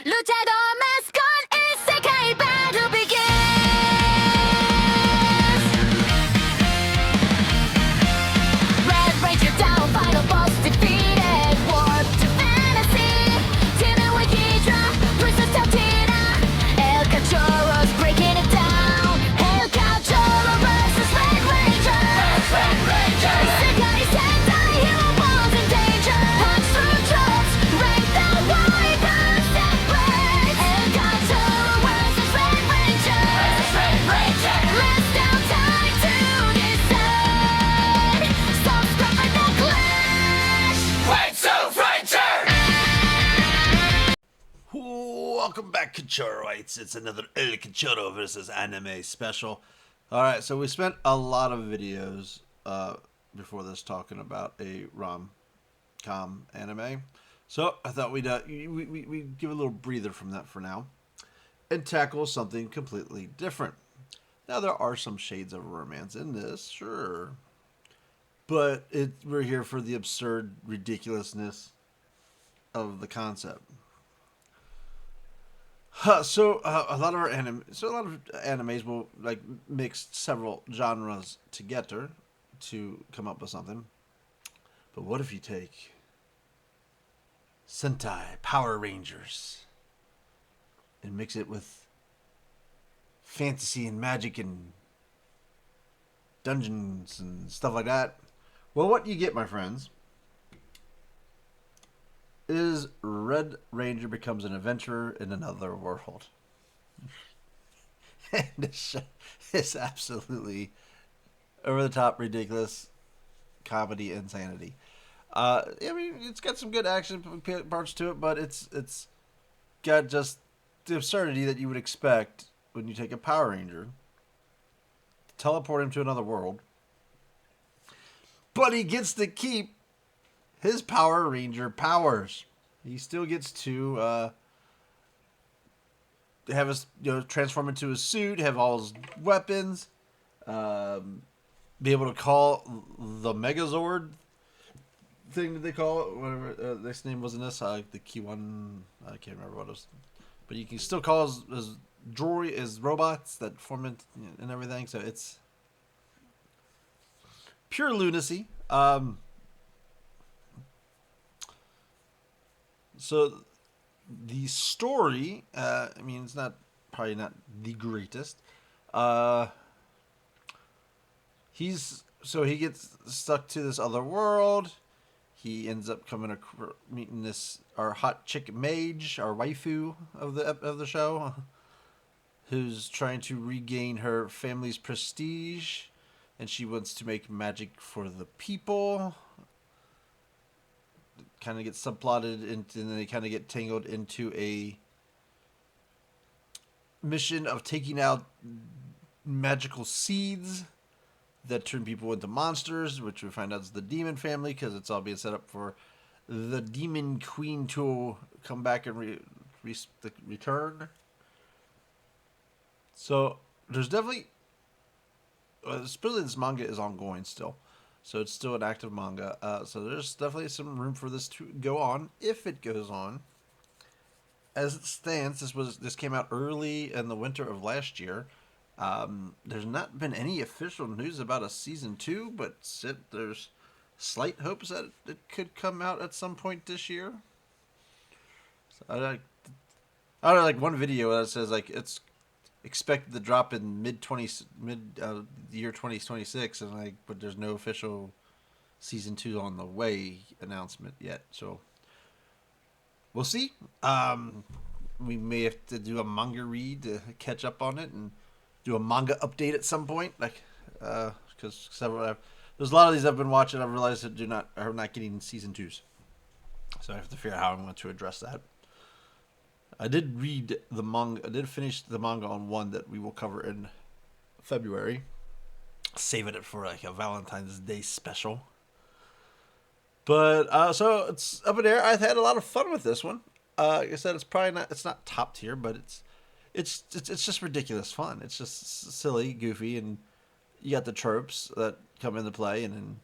Luchador más con Isekai battle begins. Red Ranger down, final boss defeated. Warp to fantasy. Teaming with Hydra versus Tautina. El Cachorro's breaking it down. El Cachorro versus Red Ranger. Red Ranger. Isekai Sentai, hero balls in danger. Punch through troops, break the wipers and break. El Cachorro versus Red Ranger. Red Ranger. Less downtime to decide. Stop scrapping the clash. Fight so Ranger! Welcome back, Cachorroites. It's another El Cachorro versus anime special. Alright, so we spent a lot of videos before this talking about a rom-com anime. So I thought we'd give a little breather from that for now and tackle something completely different. Now, there are some shades of romance in this, sure. But we're here for the absurd ridiculousness of the concept. So a lot of animes will like mix several genres together to come up with something. But what if you take Sentai Power Rangers and mix it with fantasy and magic and dungeons and stuff like that? Well, what you get, my friends, is Red Ranger becomes an adventurer in another world. And it's absolutely over-the-top, ridiculous comedy insanity. I mean, it's got some good action parts to it, but it's got just the absurdity that you would expect when you take a Power Ranger, teleport him to another world, but he gets to keep his Power Ranger powers. He still gets to have his, transform into his suit, have all his weapons, be able to call the Megazord thing that they call it, whatever this name was in this, the key one, I can't remember what it was, but you can still call his droid, his robots that form it and everything. So it's pure lunacy. So the story, I mean, it's probably not the greatest. He gets stuck to this other world. He ends up meeting our hot chick mage, our waifu of the show, who's trying to regain her family's prestige, and she wants to make magic for the people. Kind of get subplotted into, and then they kind of get tangled into a mission of taking out magical seeds that turn people into monsters, which we find out is the demon family, because it's all being set up for the demon queen to come back and return. So there's definitely, especially this manga is ongoing still. So it's still an active manga. So there's definitely some room for this to go on, if it goes on. As it stands, this came out early in the winter of last year. There's not been any official news about a season 2, but there's slight hopes that it could come out at some point this year. So I like one video that says like it's expected to drop in mid year 2026, and but there's no official season 2 on the way announcement yet. So we'll see. We may have to do a manga read to catch up on it and do a manga update at some point, because there's a lot of these I've been watching. I've realized that are not getting season 2s, so I have to figure out how I'm going to address that. I did read the manga. I did finish the manga on one that we will cover in February, saving it for like a Valentine's Day special. But so it's up in there. I've had a lot of fun with this one. Like I said, it's not top tier, but it's just ridiculous fun. It's just silly, goofy, and you got the tropes that come into play, and then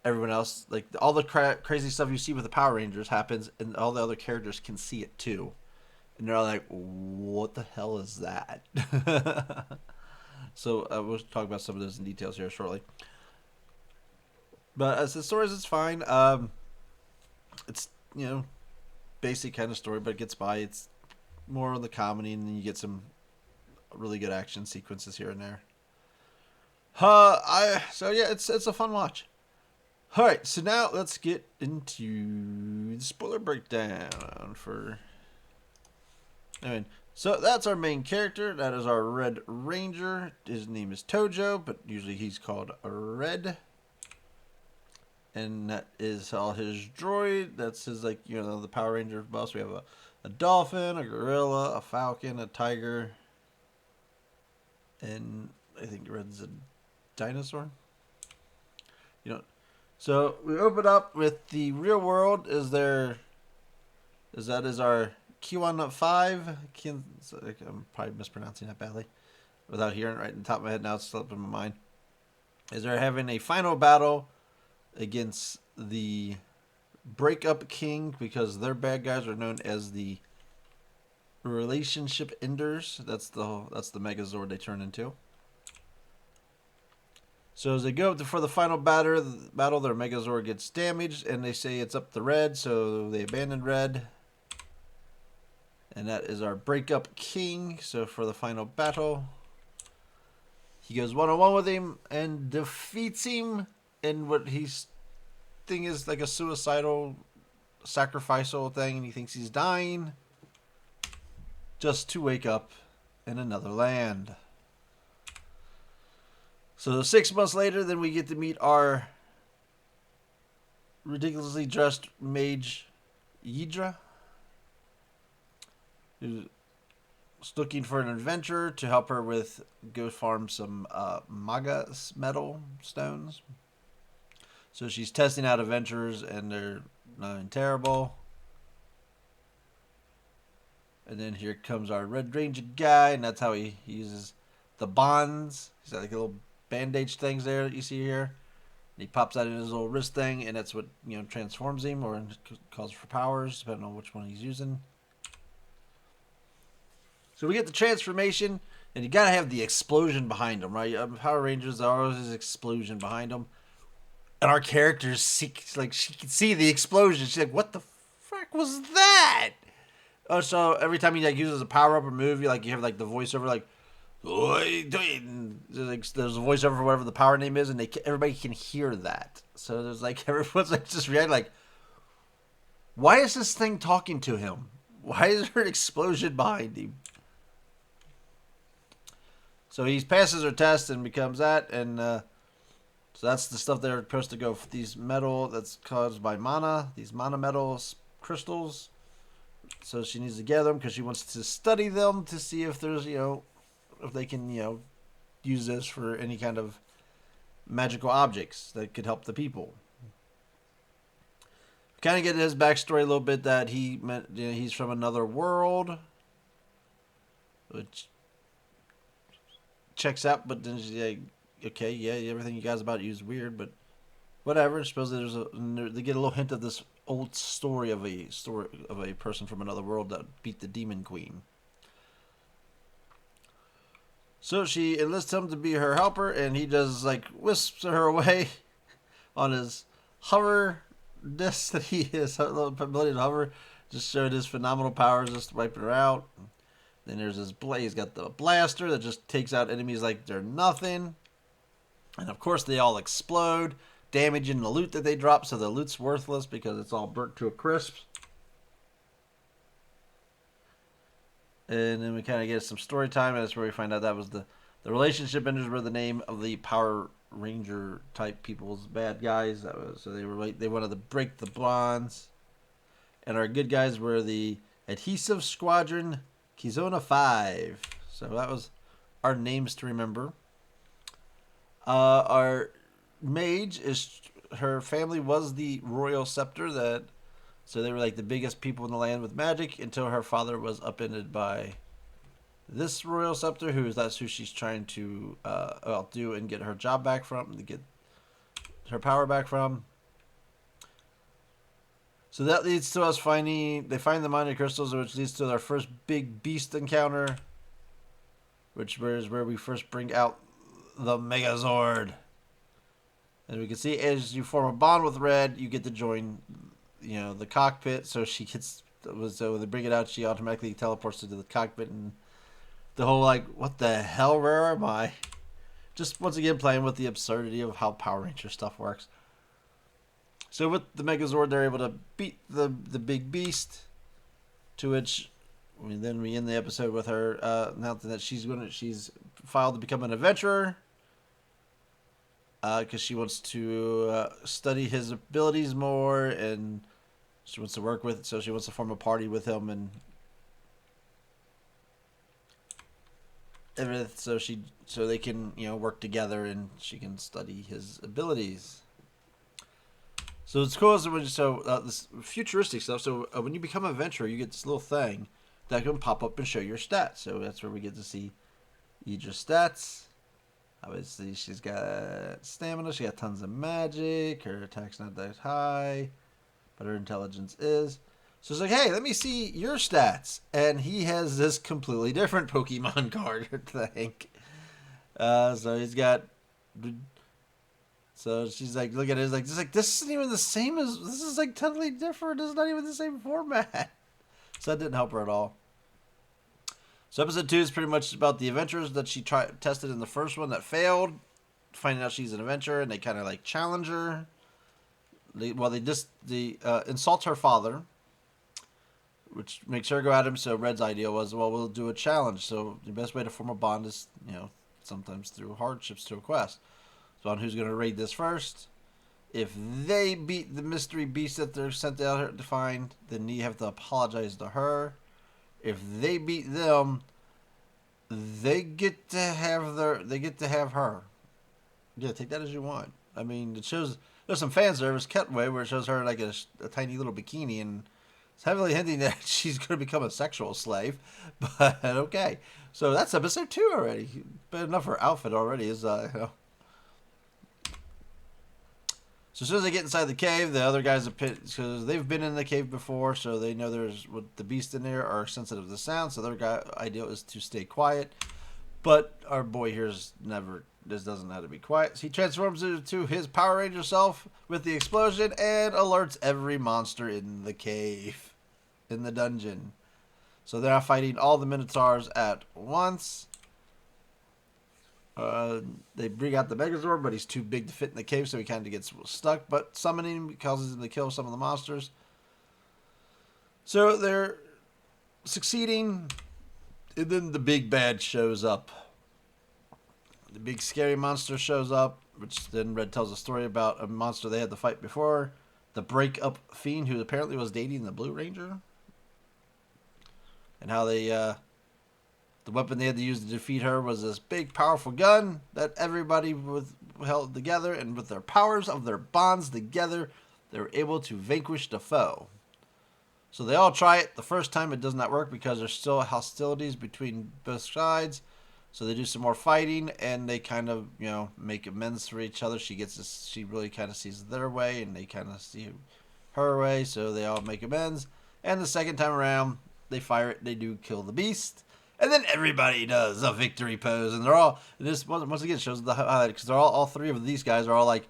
everyone else, like all the crazy stuff you see with the Power Rangers happens, and all the other characters can see it too. And they're all like, what the hell is that? So we'll talk about some of those in details here shortly. But as the stories, it's fine. It's, basic kind of story, but it gets by. It's more on the comedy, and then you get some really good action sequences here and there. So yeah, it's a fun watch. All right, so now let's get into the spoiler breakdown for. So that's our main character. That is our Red Ranger. His name is Tojo, but usually he's called Red. And that is all his droid. That's his, the Power Ranger boss. We have a dolphin, a gorilla, a falcon, a tiger, and I think Red's a dinosaur. So we open up with the real world. Is our Kiwan 5? I'm probably mispronouncing that badly without hearing it right in the top of my head. Now it's slipping my mind. Is they're having a final battle against the Breakup King, because their bad guys are known as the Relationship Enders. That's the Megazord they turn into. So as they go up for the final battle, their Megazord gets damaged, and they say it's up to Red, so they abandon Red. And that is our Breakup King. So for the final battle, he goes one-on-one with him and defeats him in what he's thing is like a suicidal, sacrificial thing, and he thinks he's dying just to wake up in another land. So 6 months later, then we get to meet our ridiculously dressed mage, Yidra, who's looking for an adventurer to help her go farm some Maga metal stones. So she's testing out adventurers, and they're not terrible. And then here comes our Red Ranger guy, and that's how he uses the bonds. He's got like little bandage things there that you see here. And he pops that in his little wrist thing, and that's what transforms him or calls for powers, depending on which one he's using. So we get the transformation, and you gotta have the explosion behind them, right? Power Rangers, there always is explosion behind them. And our characters she can see the explosion. She's like, "What the frick was that?" Oh, so every time he uses a power up or move, you have the voiceover like, "What are you doing?" There's a voiceover for whatever the power name is, and everybody can hear that. So there's everyone's just reacting like, "Why is this thing talking to him? Why is there an explosion behind him?" So he passes her test and becomes that, and so that's the stuff they're supposed to go for. These metal that's caused by mana, these mana metal crystals. So she needs to gather them because she wants to study them to see if there's, if they can, use this for any kind of magical objects that could help the people. Kind of get his backstory a little bit, that he's from another world, which checks out, but then she's like, okay, yeah, everything you guys about you is weird, but whatever. I suppose they get a little hint of this old story of a person from another world that beat the Demon Queen. So she enlists him to be her helper, and he does whisks her away on his hover disc that he has ability to hover. Just showed his phenomenal powers, just wiping her out. Then there's his he's got the blaster that just takes out enemies like they're nothing. And of course they all explode, damaging the loot that they drop, so the loot's worthless because it's all burnt to a crisp. And then we kind of get some story time, and that's where we find out that was the Relationship Enders were the name of the Power Ranger type people's bad guys. So they wanted to break the bonds. And our good guys were the Adhesive Squadron Kizona 5. So that was our names to remember. Our mage her family was the Royal Scepter, so they were the biggest people in the land with magic until her father was upended by this Royal Scepter, that's who she's trying to outdo and get her job back from, to get her power back from. So that leads to us finding. They find the mining crystals, which leads to our first big beast encounter, which is where we first bring out the Megazord. And we can see as you form a bond with Red, you get to join, the cockpit. So she gets. So when they bring it out, she automatically teleports into the cockpit, and the whole like, what the hell? Where am I? Just once again playing with the absurdity of how Power Ranger stuff works. So with the Megazord, they're able to beat the big beast. To which, then we end the episode with her announcing that she's filed to become an adventurer. Because she wants to study his abilities more, and she wants to work with. So she wants to form a party with him and everything. So they can work together, and she can study his abilities. So it's cool. So this futuristic stuff. So when you become an adventurer, you get this little thing that can pop up and show your stats. So that's where we get to see Idra's stats. Obviously, she's got stamina. She got tons of magic. Her attack's not that high, but her intelligence is. So it's like, hey, let me see your stats. And he has this completely different Pokemon card thing. So he's got. So she's like, look at it. It's like, this isn't even the same as. This is like totally different. It's not even the same format. So that didn't help her at all. So episode 2 is pretty much about the adventures that she tested in the first one that failed, finding out she's an adventurer, and they kind of like challenge her. They insult her father, which makes her go at him. So Red's idea was, well, we'll do a challenge. So the best way to form a bond is, sometimes through hardships to a quest. So on who's going to raid this first. If they beat the mystery beast that they're sent out here to find, then you have to apologize to her. If they beat them, they get to have her. Yeah, take that as you want. I mean, it shows there's some fan service cutaway where it shows her like a tiny little bikini, and it's heavily hinting that she's going to become a sexual slave. But okay, so that's episode 2 already. But enough for her outfit already is So as soon as they get inside the cave, the other guys because they've been in the cave before, so they know there's the beasts in there are sensitive to sound. So their idea is to stay quiet. But our boy here doesn't know how to be quiet. So he transforms into his Power Ranger self with the explosion and alerts every monster in the cave, in the dungeon. So they're fighting all the Minotaurs at once. They bring out the Megazord, but he's too big to fit in the cave, so he kind of gets stuck. But summoning him causes him to kill some of the monsters. So they're succeeding, and then the big bad shows up. The big scary monster shows up, which then Red tells a story about a monster they had to fight before. The break-up fiend, who apparently was dating the Blue Ranger. And how the weapon they had to use to defeat her was this big, powerful gun that everybody held together, and with their powers of their bonds together, they were able to vanquish the foe. So they all try it. The first time it does not work because there's still hostilities between both sides. So they do some more fighting, and they kind of, make amends for each other. She really kind of sees their way, and they kind of see her way, so they all make amends. And the second time around, they fire it. They do kill the beast. And then everybody does a victory pose, and they're all. This once again shows the highlight because they're all 3 of these guys are all like,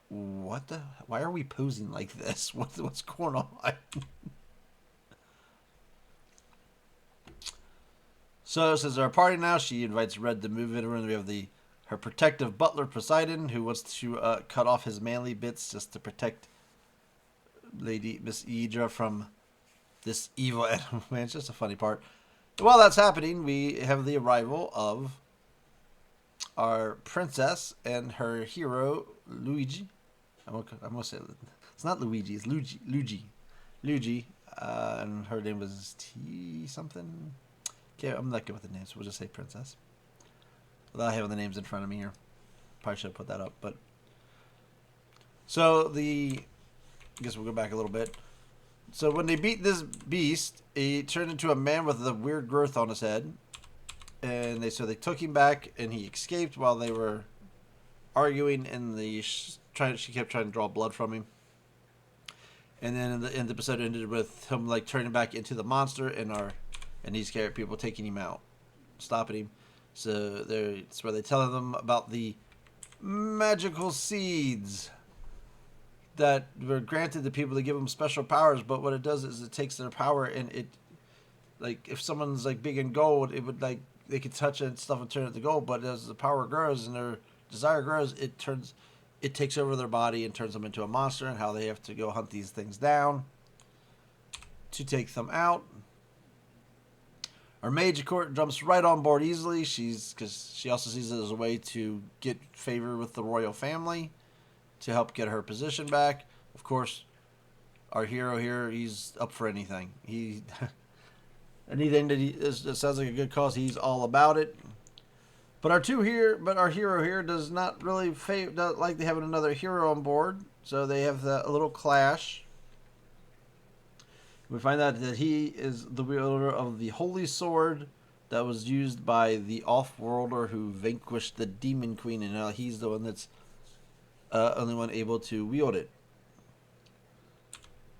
"What the? Why are we posing like this? What's going on?" So since they're a party now, she invites Red to move in. And we have her protective butler Poseidon, who wants to cut off his manly bits just to protect Lady Miss Idra from this evil animal. Man, it's just a funny part. While that's happening, we have the arrival of our princess and her hero, Luigi. I'm gonna say it's not Luigi, it's Luigi. And her name was T something. Okay, I'm not good with the names, so we'll just say princess. Without having the names in front of me here. Probably should have put that up, but. So I guess we'll go back a little bit. So when they beat this beast, he turned into a man with a weird growth on his head. And they took him back, and he escaped while they were arguing. And she kept trying to draw blood from him. And then in the episode ended with him like turning back into the monster, and these character people taking him out, stopping him. So it's where they tell them about the magical seeds that were granted to people to give them special powers. But what it does is it takes their power, and it, like, if someone's like big in gold, it would, like, they could touch it and stuff and turn it to gold. But as the power grows and their desire grows, it takes over their body and turns them into a monster, and how they have to go hunt these things down to take them out. Our mage, of course, jumps right on board easily. Because she also sees it as a way to get favor with the royal family, to help get her position back. Of course, our hero here, he's up for anything. Anything that sounds like a good cause, he's all about it. But our hero here does not really not like having another hero on board, so they have a little clash. We find out that he is the wielder of the holy sword that was used by the off-worlder who vanquished the demon queen, and now he's the one that's only one able to wield it.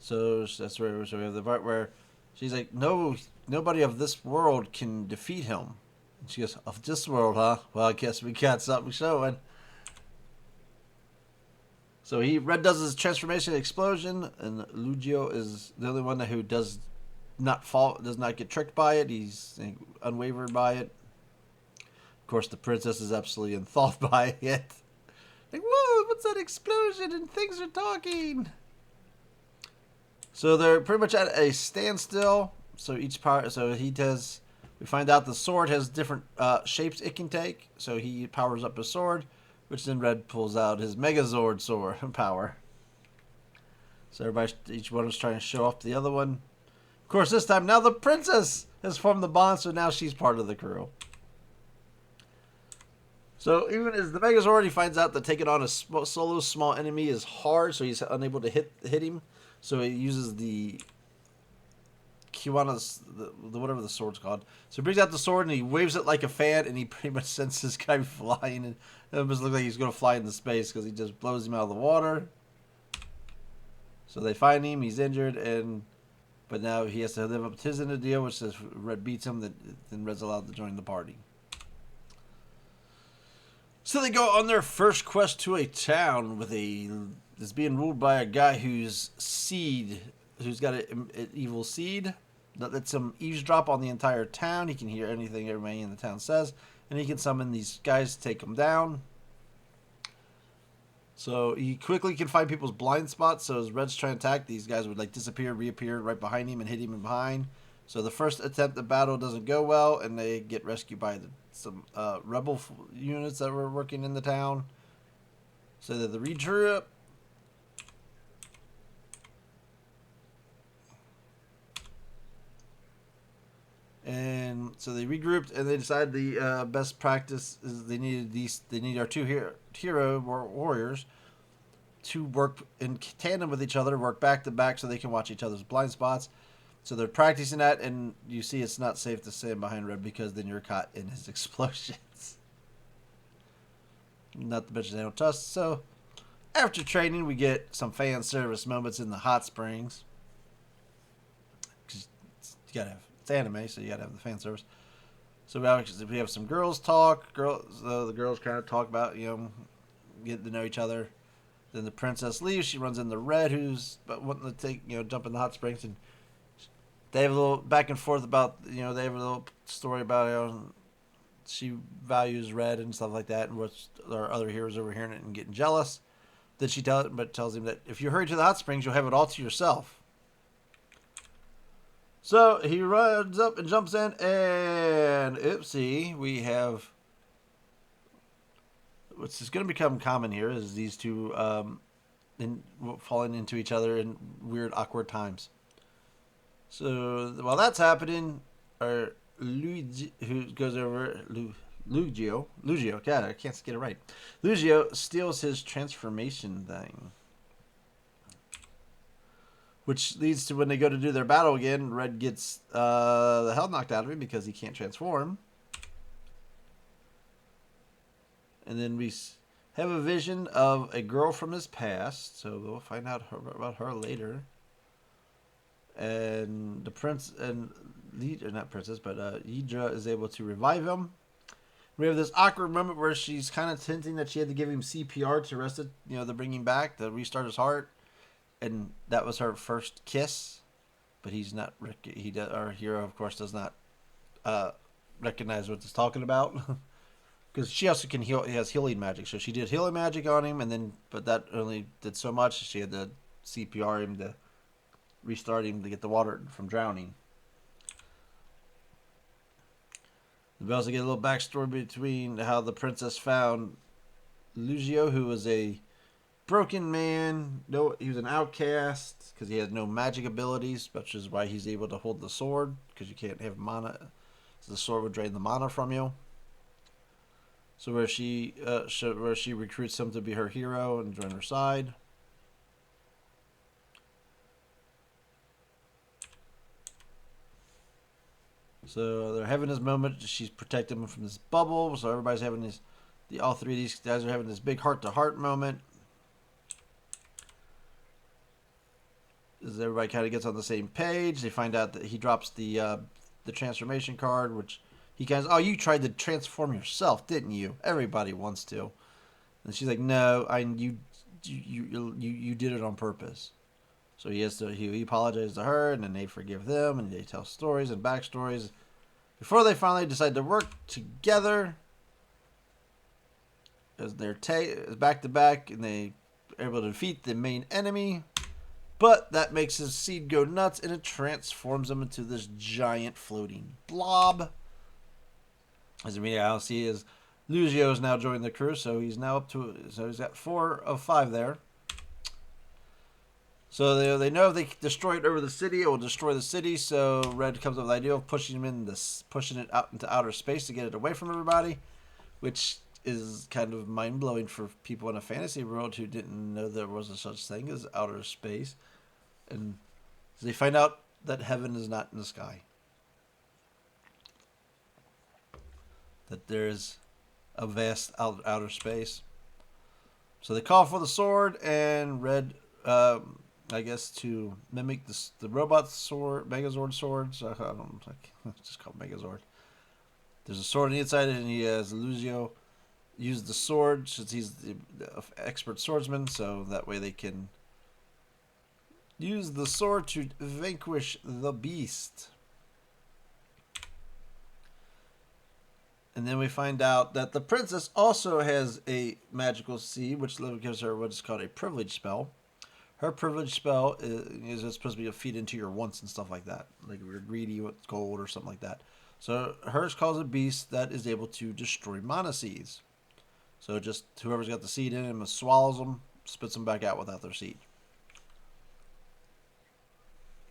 So that's where we have the part where she's like, "No, nobody of this world can defeat him." And she goes, "Of this world, huh? Well, I guess we got something showing." So Red does his transformation explosion, and Lugio is the only one who does not get tricked by it. He's unwavered by it. Of course, the princess is absolutely enthralled by it. Like, whoa, what's that explosion? And things are talking. So they're pretty much at a standstill. So we find out the sword has different shapes it can take. So he powers up his sword, which then Red pulls out his Megazord sword power. So each one is trying to show off the other one. Of course, this time now the princess has formed the bond, so now she's part of the crew. So even as the Megazord, he finds out that taking on a solo small enemy is hard, so he's unable to hit him. So he uses the Kiwanis, whatever the sword's called. So he brings out the sword and he waves it like a fan, and he pretty much sends this guy flying. And it almost looks like he's going to fly into space because he just blows him out of the water. So they find him, he's injured, but now he has to live up to his end of the deal, which says Red beats him, then Red's allowed to join the party. So they go on their first quest to a town that's being ruled by a guy who's got an evil seed that lets him eavesdrop on the entire town. He can hear anything everybody in the town says, and he can summon these guys to take them down. So he quickly can find people's blind spots. So as Red's trying to attack, these guys would like disappear, reappear right behind him, and hit him in behind. So the first attempt at battle doesn't go well, and they get rescued by some rebel units that were working in the town. So that the regroup. And so they regrouped, and they decided the best practice is they need our two hero warriors to work in tandem with each other, work back to back, so they can watch each other's blind spots. So they're practicing that, and you see it's not safe to stand behind Red because then you're caught in his explosions. Not to mention they don't trust. So after training, we get some fan service moments in the hot springs. Because it's anime, so you gotta have the fan service. So we have some girls talk. The girls kind of talk about, getting to know each other. Then the princess leaves. She runs into Red, who's wanting to jump in the hot springs, and they have a little back and forth about, they have a little story about how she values Red and stuff like that, and what's our other heroes overhearing it and getting jealous. Then she tells him that if you hurry to the hot springs, you'll have it all to yourself. So he runs up and jumps in, and oopsie, we have what's going to become common here is these two falling into each other in weird, awkward times. So while that's happening, our Luigi, who goes over Lugio, God, I can't get it right. Lugio steals his transformation thing, which leads to when they go to do their battle again, Red gets the hell knocked out of him because he can't transform. And then we have a vision of a girl from his past, so we'll find out about her later. and the prince and not princess, but Yidra is able to revive him. We have this awkward moment where she's kind of hinting that she had to give him CPR to rest it, to bring him back, to restart his heart, and that was her first kiss. But he's not. Our hero, of course, does not recognize what he's talking about, because she also can heal. He has healing magic, so she did healing magic on him, and then but that only did so much. She had to CPR him to restart him to get the water from drowning. We also get a little backstory between how the princess found Lugio, who was a broken man. No, he was an outcast because he had no magic abilities, which is why he's able to hold the sword, because you can't have mana. So the sword would drain the mana from you. So where she recruits him to be her hero and join her side. So they're having this moment. She's protecting him from this bubble. So everybody's having this. All three of these guys are having this big heart-to-heart moment. As everybody kind of gets on the same page, they find out that he drops the transformation card, which he kind of, oh, you tried to transform yourself, didn't you? Everybody wants to. And she's like, no, you did it on purpose. So he apologizes to her, and then they forgive them, and they tell stories and backstories before they finally decide to work together as they're back to back, and they are able to defeat the main enemy. But that makes his seed go nuts, and it transforms him into this giant floating blob. As we now see, is Lugio is now joining the crew, so he's now he's got 4 of 5 there. So they know if they destroy it over the city, it will destroy the city. So Red comes up with the idea of pushing it out into outer space to get it away from everybody, which is kind of mind blowing for people in a fantasy world who didn't know there was a such thing as outer space, and they find out that heaven is not in the sky. That there is a vast outer space. So they call for the sword, and Red. I guess to mimic the robot sword, Megazord sword. So I don't just call it Megazord. There's a sword on the inside, and he has Lugio use the sword since he's the expert swordsman. So that way they can use the sword to vanquish the beast. And then we find out that the princess also has a magical seed, which gives her what is called a privilege spell. Her privilege spell is supposed to be a feed into your wants and stuff like that. Like if you're greedy with gold or something like that. So hers calls a beast that is able to destroy mana seeds. So just whoever's got the seed in him swallows them, spits them back out without their seed.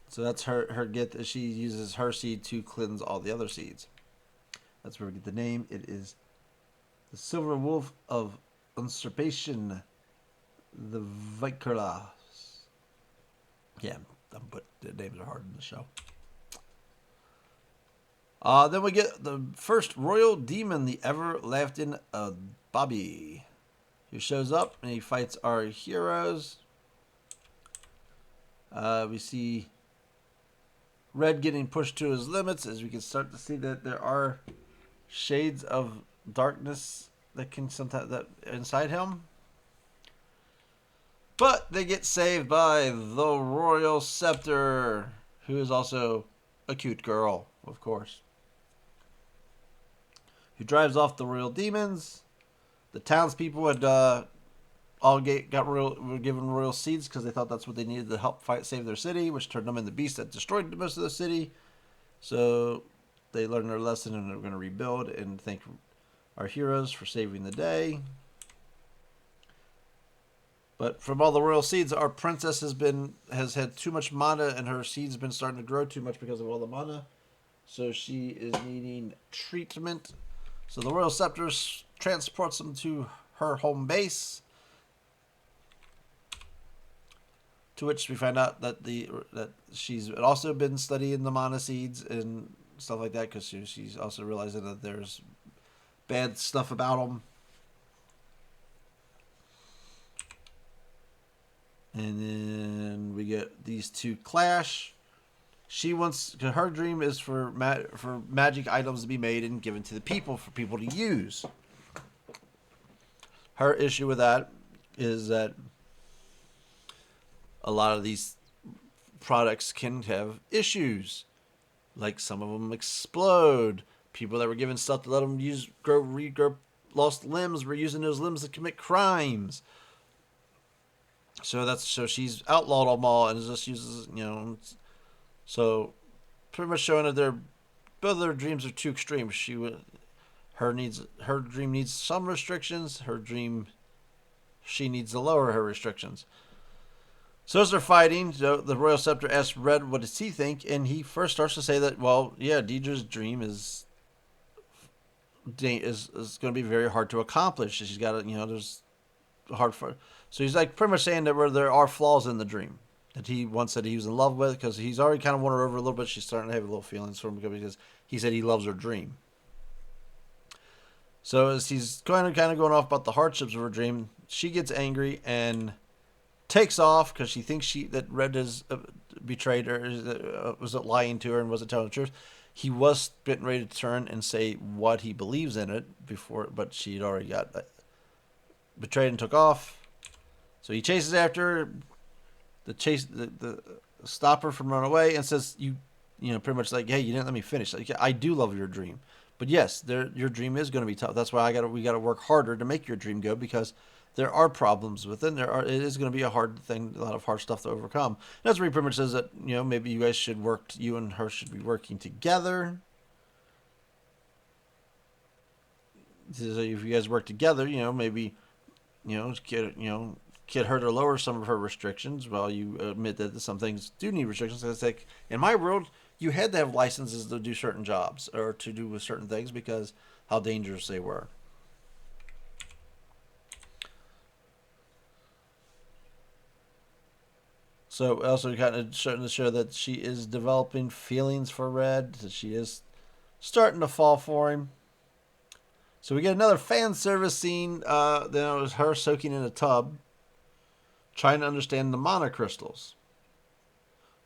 So that's her get. She uses her seed to cleanse all the other seeds. That's where we get the name. It is the Silver Wolf of Usurpation, the Vikula. Yeah, but the names are hard in the show. Then we get the first royal demon, the Everlasting Bobby, who shows up and he fights our heroes. We see Red getting pushed to his limits, as we can start to see that there are shades of darkness that can sometimes that inside him. But they get saved by the Royal Scepter, who is also a cute girl, of course, who drives off the royal demons. The townspeople had were given royal seeds because they thought that's what they needed to help save their city, which turned them into beasts that destroyed most of the city. So they learned their lesson and they're going to rebuild and thank our heroes for saving the day. But from all the royal seeds, our princess has had too much mana, and her seeds been starting to grow too much because of all the mana. So she is needing treatment. So the royal scepter transports them to her home base, to which we find out that she's also been studying the mana seeds and stuff like that, because she's also realizing that there's bad stuff about them. And then we get these two clash. She wants her dream is for magic items to be made and given to the people for people to use. Her issue with that is that a lot of these products can have issues. Like some of them explode. People that were given stuff to let them regrow lost limbs were using those limbs to commit crimes. So she's outlawed them all and just uses so pretty much showing that both of their dreams are too extreme. Her dream needs some restrictions. She needs to lower her restrictions. So as they're fighting, the Royal Scepter asks Red what does he think, and he first starts to say that, well, yeah, Deidre's dream is going to be very hard to accomplish. She's got to, there's hard for. So he's like pretty much saying that where there are flaws in the dream that he once said he was in love with, because he's already kind of won her over a little bit. She's starting to have a little feelings for him because he said he loves her dream. So as he's kind of going off about the hardships of her dream, she gets angry and takes off because she thinks that Red has betrayed her, was it lying to her and wasn't telling the truth. He was getting ready to turn and say what he believes in it before, but she'd already got betrayed and took off. So he chases after her, the stop her from running away and says, pretty much like, hey, you didn't let me finish. Like, I do love your dream, but yes, your dream is going to be tough. That's why we got to work harder to make your dream go, because there are problems with it. It is going to be a hard thing, a lot of hard stuff to overcome. And that's where he pretty much says that, maybe you guys should you and her should be working together. So if you guys work together, maybe, get her to lower some of her restrictions while you admit that some things do need restrictions. It's like, in my world, you had to have licenses to do certain jobs or to do with certain things because how dangerous they were. So also kind of starting to show that she is developing feelings for Red, that she is starting to fall for him. So we get another fan service scene. Then it was her soaking in a tub, trying to understand the mana crystals.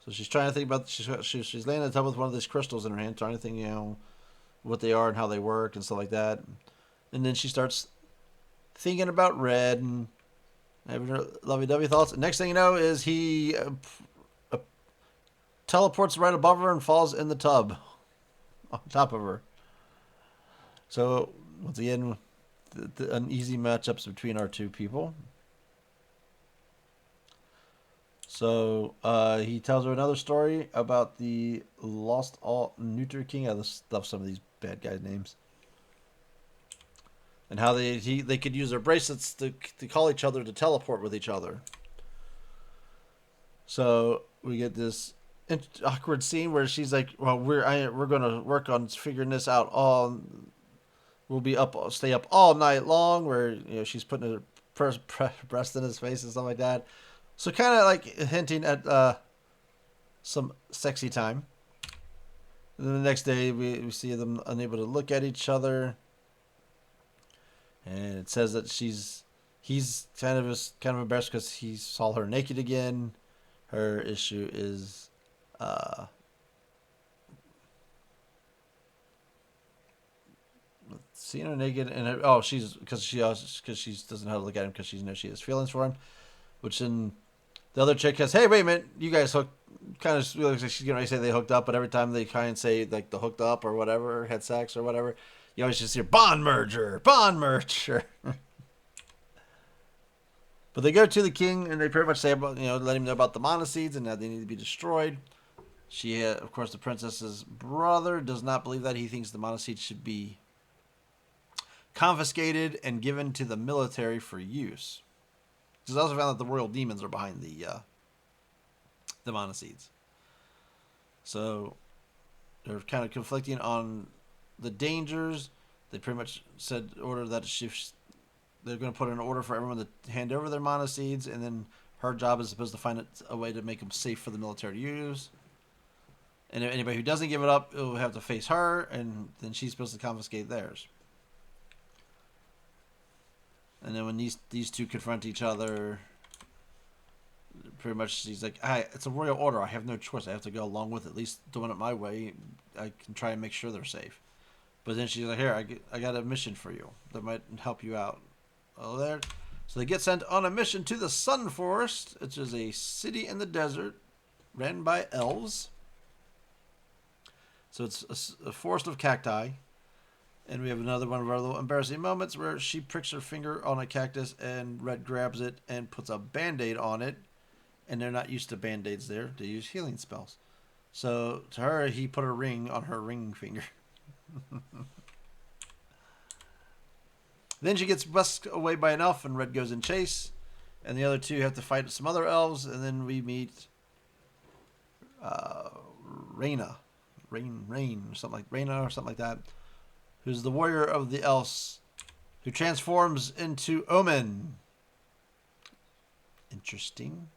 So she's trying to think about she's laying in a tub with one of these crystals in her hand, trying to think what they are and how they work and stuff like that. And then she starts thinking about Red and having her lovey-dovey thoughts. And next thing you know is he teleports right above her and falls in the tub on top of her. So once again, the uneasy matchups between our two people. So he tells her another story about the lost all Neuter King. I love some of these bad guys' names. And how they could use their bracelets to call each other to teleport with each other. So we get this awkward scene where she's like, "Well, we're gonna work on figuring this out. We'll stay up all night long." Where she's putting her breast in his face and stuff like that. So kind of like hinting at some sexy time. And then the next day we see them unable to look at each other. And it says that he's kind of embarrassed because he saw her naked again. Her issue is seeing her naked, and because she doesn't know how to look at him because she knows she has feelings for him. Which then the other chick has, hey, wait a minute, you guys hooked. Kind of looks like she's gonna say they hooked up, but every time they kind of say like the hooked up or whatever, had sex or whatever, you always just hear bond merger. But they go to the king and they pretty much say about let him know about the mana seeds and that they need to be destroyed. She, of course, the princess's brother does not believe that. He thinks the mana seeds should be confiscated and given to the military for use. He's also found that the royal demons are behind the mana seeds. So they're kind of conflicting on the dangers. They pretty much said order that they're going to put in an order for everyone to hand over their mana seeds, and then her job is supposed to find a way to make them safe for the military to use. And if anybody who doesn't give it up, it will have to face her, and then she's supposed to confiscate theirs. And then when these two confront each other, pretty much she's like, it's a royal order. I have no choice. I have to go along with it. At least doing it my way, I can try and make sure they're safe. But then she's like, here, I got a mission for you that might help you out. Oh, there. So they get sent on a mission to the Sun Forest, which is a city in the desert ran by elves. So it's a forest of cacti. And we have another one of our little embarrassing moments where she pricks her finger on a cactus and Red grabs it and puts a band-aid on it. And they're not used to band-aids there. They use healing spells. So to her, he put a ring on her ring finger. Then she gets busked away by an elf and Red goes in chase. And the other two have to fight some other elves. And then we meet Raina. Rain, or something like Raina or something like that. Who's the warrior of the elves who transforms into Omen. Interesting.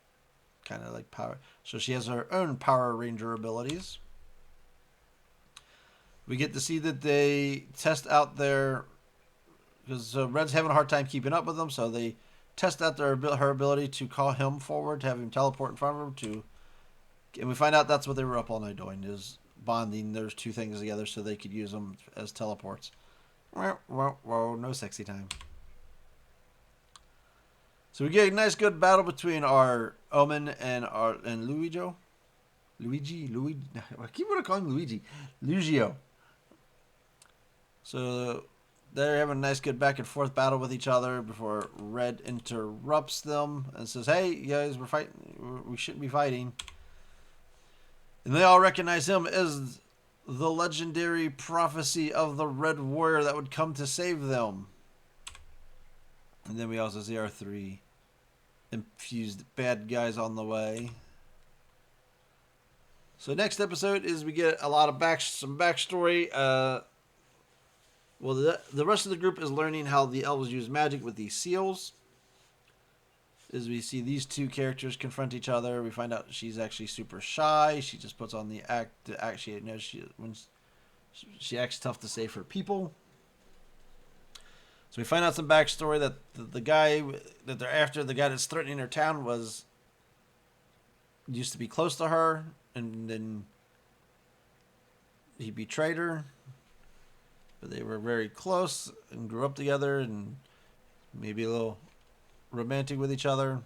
Kind of like power. So she has her own Power Ranger abilities. We get to see that they test out their... Because Red's having a hard time keeping up with them, so they test out her ability to call him forward, to have him teleport in front of her. And we find out that's what they were up all night doing, is bonding those two things together so they could use them as teleports. Whoa, no sexy time. So we get a nice good battle between our Omen and Luigi. I keep wanting to call him Luigi. Lugio. So they're having a nice good back and forth battle with each other before Red interrupts them and says, hey, you guys, we're fighting. We shouldn't be fighting. And they all recognize him as the legendary prophecy of the Red Warrior that would come to save them. And then we also see our three infused bad guys on the way. So next episode is we get a lot of some backstory. Well, the rest of the group is learning how the elves use magic with these seals. As we see these two characters confront each other, we find out she's actually super shy. She just puts on the act to actually knows when she acts tough to save her people. So we find out some backstory that the guy that they're after, the guy that's threatening her town, used to be close to her, and then he betrayed her. But they were very close and grew up together and maybe a little romantic with each other.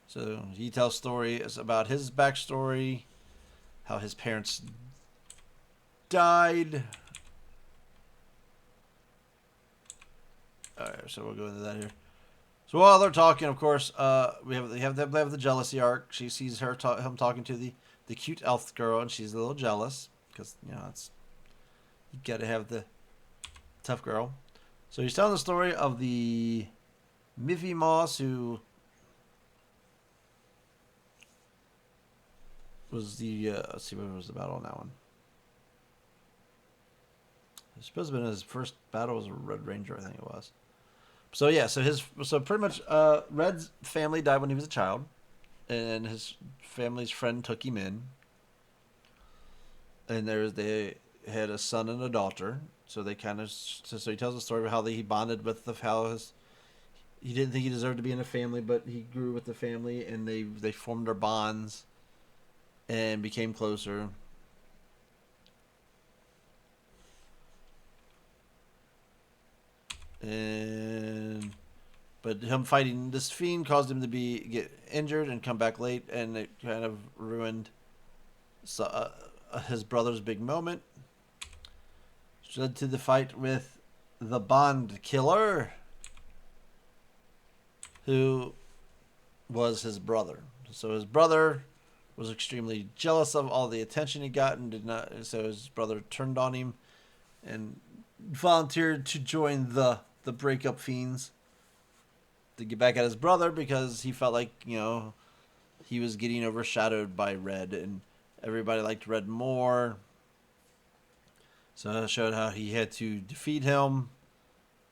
So he tells stories about his backstory, how his parents died. Alright, so we'll go into that here. So while they're talking, of course, they have the jealousy arc. She sees him talking to the cute elf girl, and she's a little jealous because you gotta have the tough girl. So he's telling the story of the Miffy Moss, who was the let's see, what was the battle on that one? It's supposed to have been his first battle was a Red Ranger, I think it was. So yeah, so pretty much Red's family died when he was a child, and his family's friend took him in. And they had a son and a daughter, so they kind of so he tells the story of how he bonded with he didn't think he deserved to be in a family, but he grew with the family, and they formed their bonds and became closer. But him fighting this fiend caused him to get injured and come back late, and it kind of ruined his brother's big moment. Which led to the fight with the Bond Killer, who was his brother. So his brother was extremely jealous of all the attention he got, and so his brother turned on him and volunteered to join the breakup fiends to get back at his brother because he felt like he was getting overshadowed by Red, and everybody liked Red more. So it showed how he had to defeat him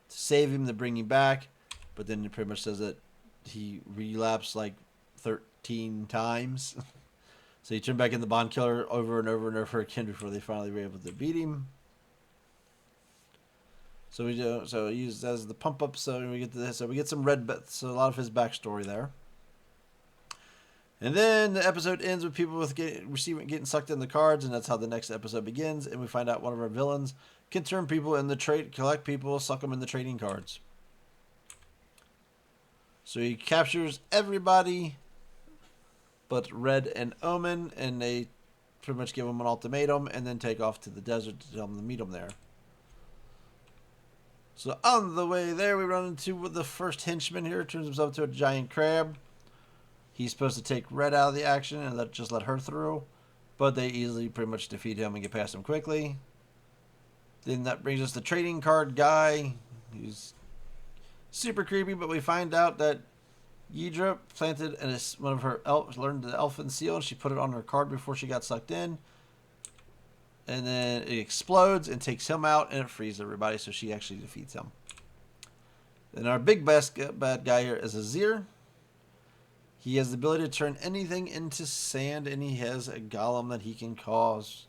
to save him, to bring him back. But then it pretty much says that he relapsed like 13 times. So he turned back into Bond Killer over and over and over again before they finally were able to beat him. So he used as the pump up. So we get to this. So we get some Red bits. So a lot of his backstory there. And then the episode ends with people with getting sucked in the cards, and that's how the next episode begins. And we find out one of our villains can turn people in the collect people, suck them in the trading cards. So he captures everybody but Red and Omen, and they pretty much give him an ultimatum and then take off to the desert to tell him to meet him there. So on the way there, we run into the first henchman here. Turns himself into a giant crab. He's supposed to take Red out of the action and just let her through. But they easily pretty much defeat him and get past him quickly. Then that brings us the trading card guy. He's super creepy, but we find out that Ydra planted one of her learned the elfin seal, and she put it on her card before she got sucked in. And then it explodes and takes him out, and it frees everybody, so she actually defeats him. Then our big bad guy here is Azir. He has the ability to turn anything into sand, and he has a golem that he can cause.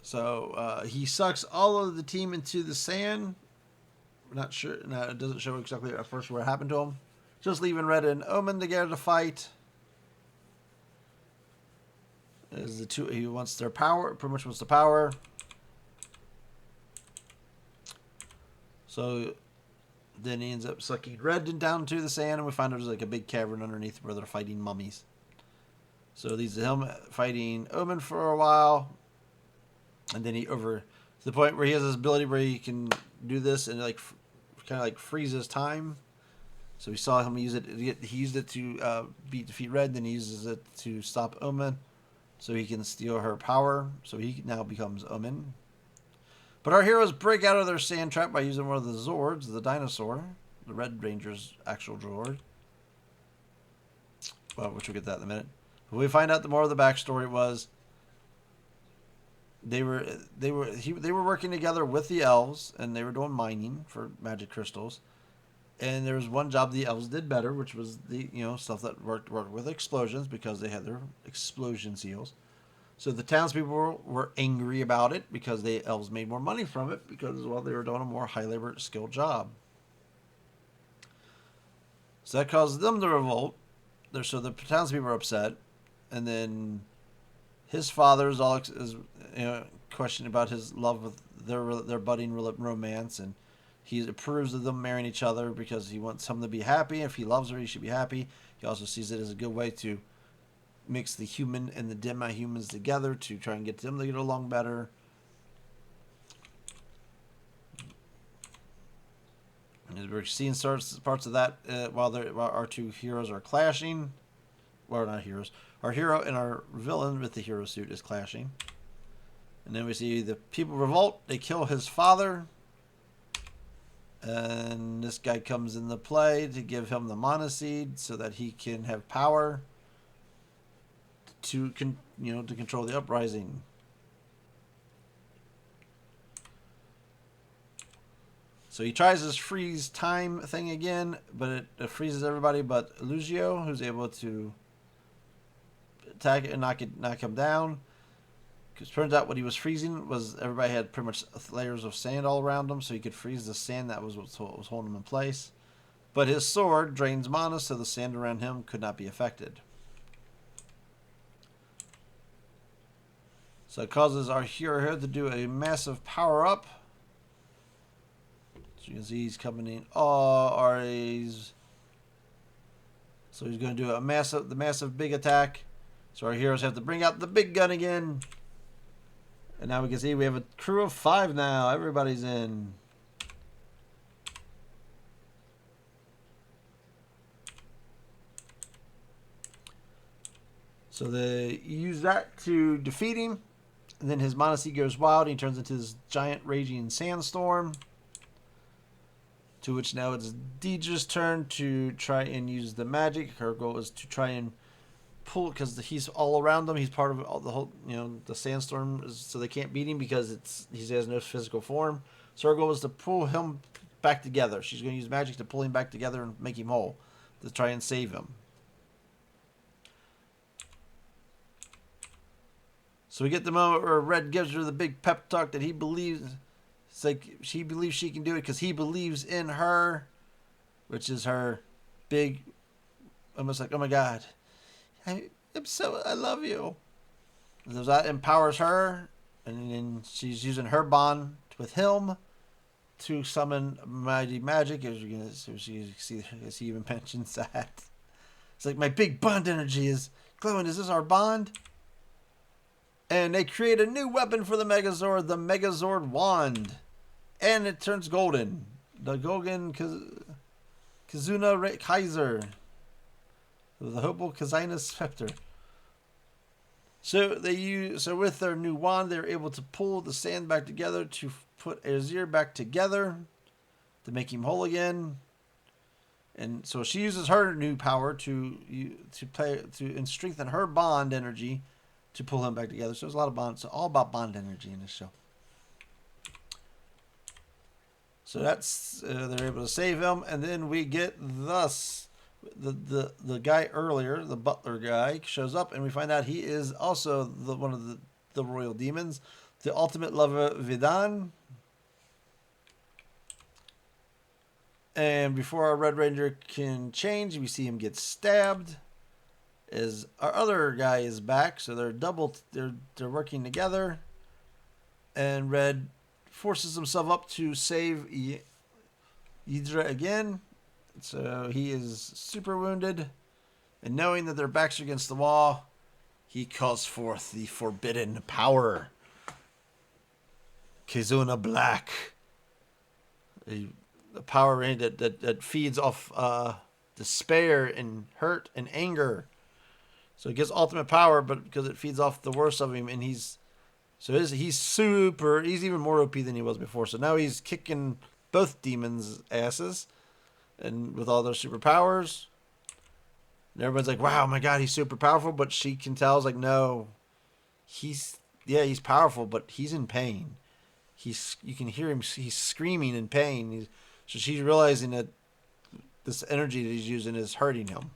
So he sucks all of the team into the sand. We're not sure. No, it doesn't show exactly at first what happened to him. Just leaving Red and Omen together to fight. As the two, he wants their power. Pretty much wants the power. So then he ends up sucking Red down to the sand, and we find there's like a big cavern underneath where they're fighting mummies. So these him fighting Omen for a while, and then to the point where he has this ability where he can do this and like kind of like freezes time. So we saw him use it. He used it to defeat Red, then he uses it to stop Omen, so he can steal her power. So he now becomes Omen. But our heroes break out of their sand trap by using one of the Zords, the dinosaur, the Red Ranger's actual Zord. Well, which we'll get that in a minute. But we find out the more of the backstory was they were working together with the elves, and they were doing mining for magic crystals. And there was one job the elves did better, which was the stuff that worked with explosions, because they had their explosion seals. So the townspeople were angry about it because the elves made more money from it because, well, they were doing a more high labor skilled job. So that caused them to revolt. So the townspeople were upset, and then his father is questioning about his love with their budding romance, and he approves of them marrying each other because he wants him to be happy. If he loves her, he should be happy. He also sees it as a good way to mix the human and the demi-humans together to try and get them to get along better. And we're seeing parts of that while our two heroes are clashing. Well, not heroes. Our hero and our villain with the hero suit is clashing. And then we see the people revolt. They kill his father. And this guy comes into play to give him the mana seed so that he can have power to control the uprising. So he tries his freeze time thing again, but it freezes everybody but Lugio, who's able to attack it and knock him down. Because it turns out what he was freezing was everybody had pretty much layers of sand all around him, so he could freeze the sand that was what was holding him in place. But his sword drains mana, so the sand around him could not be affected. So it causes our hero here to do a massive power up. So you can see he's coming in. So he's going to do the massive big attack. So our heroes have to bring out the big gun again. And now we can see we have a crew of 5 now. Everybody's in. So they use that to defeat him. And then his mana seed goes wild. And he turns into this giant raging sandstorm. To which now it's Deidre's turn to try and use the magic. Her goal is to try and pull, because he's all around them. He's part of all the whole, the sandstorm, so they can't beat him because he has no physical form. So her goal is to pull him back together. She's going to use magic to pull him back together and make him whole, to try and save him. So we get the moment where Red gives her the big pep talk that he believes It's like she believes she can do it because he believes in her, which is her big, almost like, oh my God, I love you. So that empowers her, and then she's using her bond with him to summon mighty magic. As you can see, as he even mentions that. It's like, my big bond energy is glowing. Is this our bond? And they create a new weapon for the Megazord, the Megazord Wand. And it turns golden. The Golden Kizuna Kaiser. The Hopeful Kazina Scepter. So with their new wand, they're able to pull the sand back together to put Azir back together to make him whole again. And so she uses her new power to strengthen her bond energy to pull him back together. So there's a lot of bonds. It's all about bond energy in this show. So that's they're able to save him, and then we get the guy earlier, the butler guy, shows up, and we find out he is also one of the royal demons, the ultimate lover Vidan. And before our Red Ranger can change, we see him get stabbed. As our other guy is back, so they're working together, and Red forces himself up to save Ydra again. So he is super wounded, and knowing that their backs are against the wall, he calls forth the forbidden power, Kizuna Black, the power that feeds off despair and hurt and anger. So it gives ultimate power, but because it feeds off the worst of him, and he's even more OP than he was before. So now he's kicking both demons' asses, and with all their superpowers. And everyone's like, wow, my God, he's super powerful. But she can tell, like, no, he's powerful, but he's in pain. You can hear him, he's screaming in pain. So she's realizing that this energy that he's using is hurting him.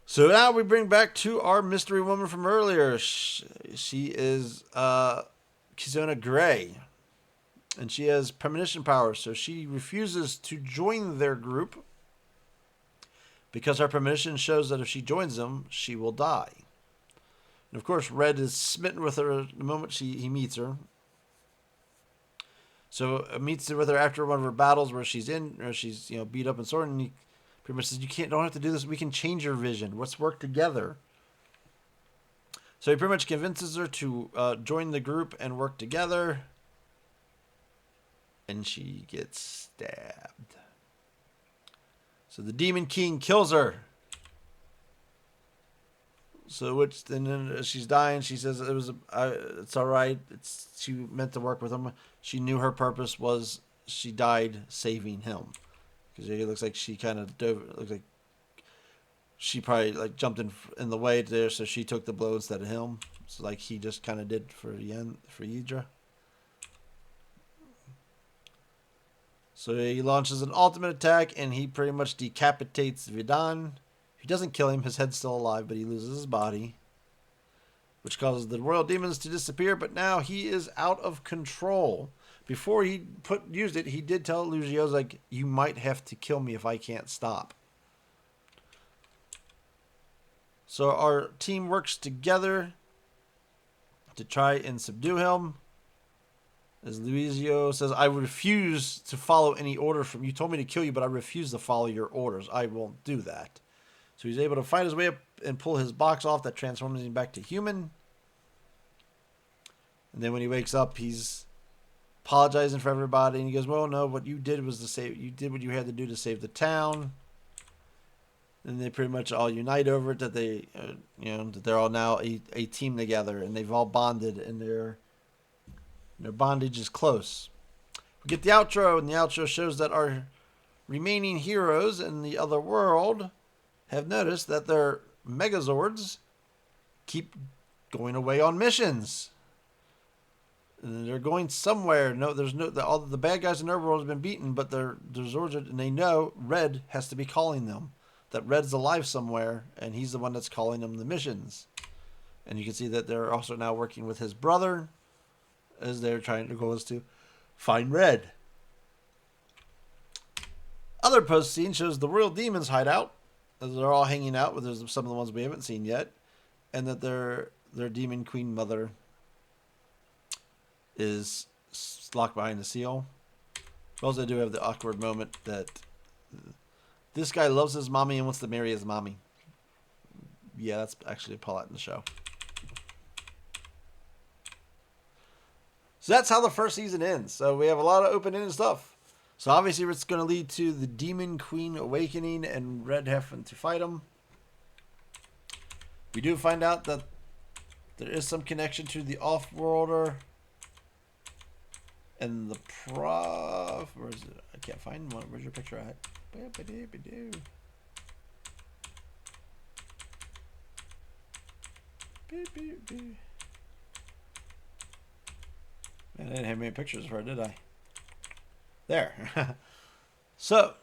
So now we bring back to our mystery woman from earlier. She is Kizuna Gray. And she has premonition powers, so she refuses to join their group because her premonition shows that if she joins them, she will die. And of course, Red is smitten with her the moment he meets her. So meets with her after one of her battles where she's beat up and sore, and he pretty much says, don't have to do this. We can change your vision. Let's work together. So he pretty much convinces her to join the group and work together. And she gets stabbed. So the Demon King kills her. So then she's dying. She says it's all right. She meant to work with him. She knew her purpose was she died saving him. Because it looks like she kind of dove. It looks like she probably jumped in the way there, so she took the blow instead of him. So like he just kind of did for Ydra. So he launches an ultimate attack, and he pretty much decapitates Vidan. He doesn't kill him. His head's still alive, but he loses his body, which causes the royal demons to disappear. But now he is out of control. Before he used it, he did tell Lugios, like, you might have to kill me if I can't stop. So our team works together to try and subdue him. As Luizio says, I refuse to follow any order from you. You told me to kill you, but I refuse to follow your orders. I won't do that. So he's able to fight his way up and pull his box off that transforms him back to human. And then when he wakes up, he's apologizing for everybody. And he goes, well, no, what you did was you did what you had to do to save the town. And they pretty much all unite over it, that that they're all now a team together, and they've all bonded, and their bondage is close. We get the outro, and the outro shows that our remaining heroes in the other world have noticed that their Megazords keep going away on missions. And they're going somewhere. All the bad guys in their world have been beaten, but their Zords and they know Red has to be calling them. That Red's alive somewhere, and he's the one that's calling them the missions. And you can see that they're also now working with his brother, as they're trying to go is to find Red. Other post scene shows the royal demons hideout, as they're all hanging out, but there's some of the ones we haven't seen yet, and that their demon queen mother is locked behind the seal. We also do have the awkward moment that this guy loves his mommy and wants to marry his mommy. Yeah, that's actually a plot in the show. So that's how the first season ends. So we have a lot of open-ended stuff. So obviously it's going to lead to the Demon Queen awakening and Red having to fight him. We do find out that there is some connection to the Off-Worlder and the Prof. Where is it? I can't find one. Where's your picture at? Man, I didn't have many pictures for it, did I? There. So,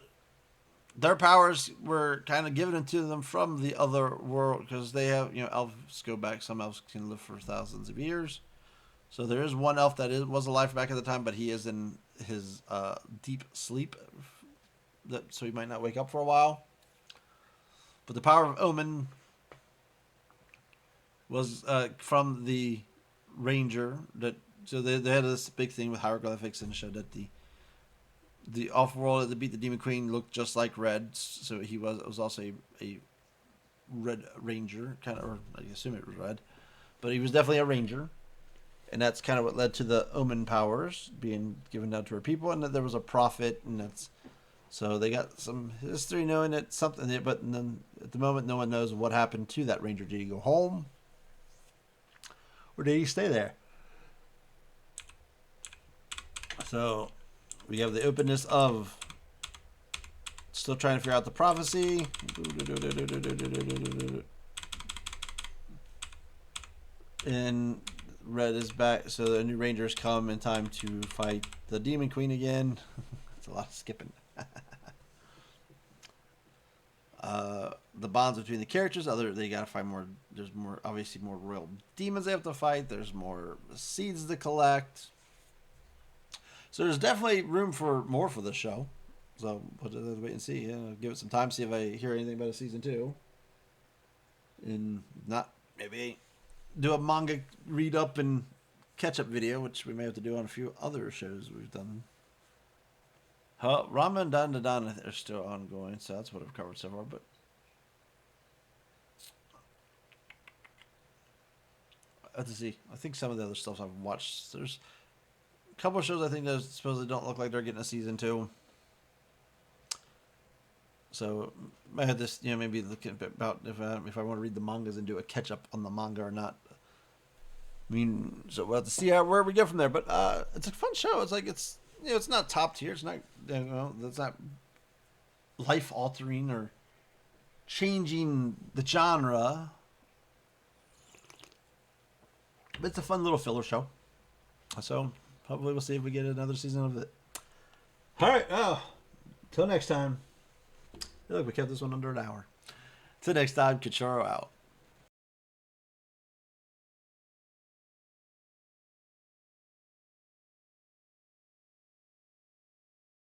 their powers were kind of given to them from the other world because they have, elves go back. Some elves can live for thousands of years. So there is one elf that was alive back at the time, but he is in his deep sleep, so he might not wake up for a while. But the power of Omen was from the Ranger. So they had this big thing with hieroglyphics and showed that the off-world that beat the Demon Queen looked just like Red. So it was also a Red Ranger, kind of, or I assume it was Red. But he was definitely a Ranger. And that's kind of what led to the Omen powers being given out to her people, and that there was a prophet, and so they got some history knowing that something. But then at the moment, no one knows what happened to that Ranger. Did he go home, or did he stay there? So we have the openness of still trying to figure out the prophecy. And Red is back, so the new Rangers come in time to fight the Demon Queen again. It's a lot of skipping. The bonds between the characters, they gotta find more. There's obviously more royal demons they have to fight. There's more seeds to collect. So there's definitely room for more for this show. So we'll just wait and see. Give it some time, see if I hear anything about a season 2. And not maybe do a manga read up and catch up video, which we may have to do on a few other shows we've done. Rama and Dan are still ongoing, so that's what I've covered so far. But I have to see. I think some of the other stuff I've watched. There's a couple of shows I think that supposedly don't look like they're getting a season 2. So I had this, maybe looking about if I want to read the mangas and do a catch up on the manga or not. I mean, so we'll have to see where we go from there. But it's a fun show. It's like it's not top tier. It's not it's not life altering or changing the genre. But it's a fun little filler show. So hopefully we'll see if we get another season of it. All right. Till next time. Look, we kept this one under an hour. Till next time, Cachorro out.